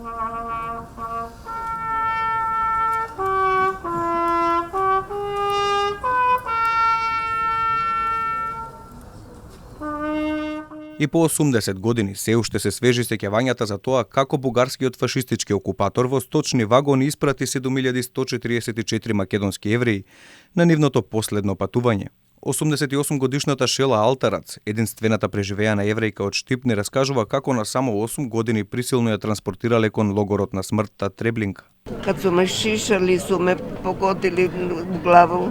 И по 80 години се уште се свежи сеќавањата за тоа како бугарскиот фашистички окупатор во сточни вагони испрати 7144 македонски евреи на нивното последно патување. 88 годишната Шела Алтарац, единствената преживеана еврејка од Штип, не раскажува како на само 8 години присилно ја транспортирале кон логорот на смртта Треблинка. Kad su me šišali, su me pogodili u glavu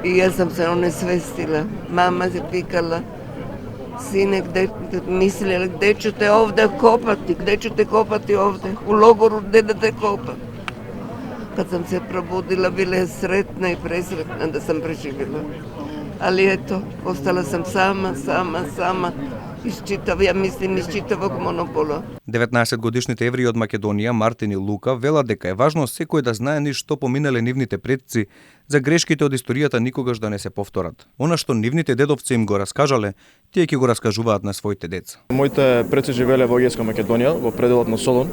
i ja sam se onesvestila. Mama je vikala, sine, mislila, gde ću te ovde kopati, gde ću te kopati ovde, u logoru gde da te kopam. Kad sam se probudila, bila je sretna i presretna da sam preživjela. Ali eto, ostala sam sama, iz čitavog monopola. 19-годишните евреи од Македонија, Мартин и Лука, велат дека е важно секој да знае ни што поминале нивните предци, за грешките од историјата никогаш да не се повторат. Она што нивните дедовци им го раскажале, тие ќе го раскажуваат на своите деца. Моите предци живееле во Егејска Македонија, во пределот на Солун.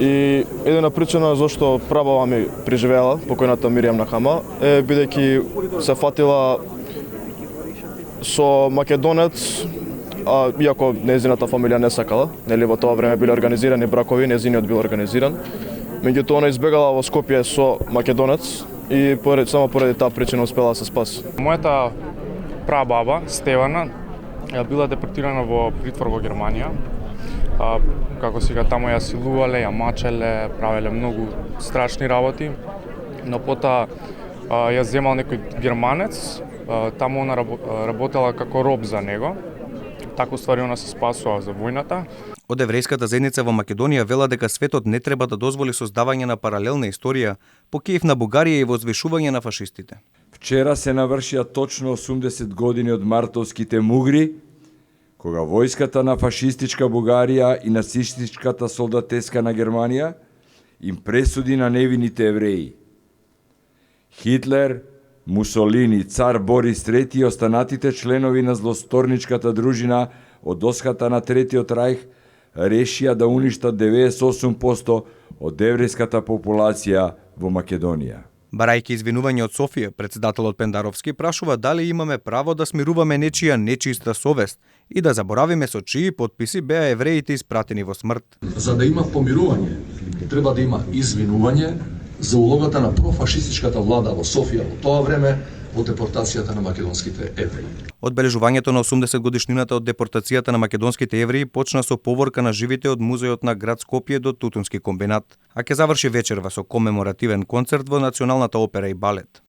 И едина причина зашто прабаба ми преживеала, покојната Миријам Нахама, е бидејќи се фатила со македонец, иако незината фамилија не сакала, нели во тоа време биле организирани бракови, незиниот бил организиран. Меѓутоа она избегала во Скопје со македонец и само поради таа причина успела да се спаси. Мојата прабаба Стевана била депортирана во притвор во Германија. Како сега таму ја силувале, ја мачеле, правеле многу страшни работи, но потоа ја земал некој германец, таму она работела како роб за него. Така ствари она се спасува за војната. Од еврејската заедница во Македонија вела дека светот не треба да дозволи создавање на паралелна историја, покеив на Бугарија и возвишување на фашистите. Вчера се навршија точно 80 години од мартовските мугри, кога војската на фашистичка Бугарија и нацистичката солдатеска на Германија им пресуди на невините евреи. Хитлер, Мусолини, цар Борис III и останатите членови на злосторничката дружина од досхата на Третиот рајх решија да уништат 98% од еврејската популација во Македонија. Барајќи извинување од Софија, председателот Пендаровски прашува дали имаме право да смируваме нечија нечиста совест и да заборавиме со чии потписи беа евреите испратени во смрт. За да има помирување, треба да има извинување за улогата на профашистичката влада во Софија во тоа време во депортацијата на македонските евреи. Одбележувањето на 80 годишнината од депортацијата на македонските евреи почна со поворка на живите од музеот на град Скопје до Тутунски комбинат, а ќе заврши вечерва со комеморативен концерт во Националната опера и балет.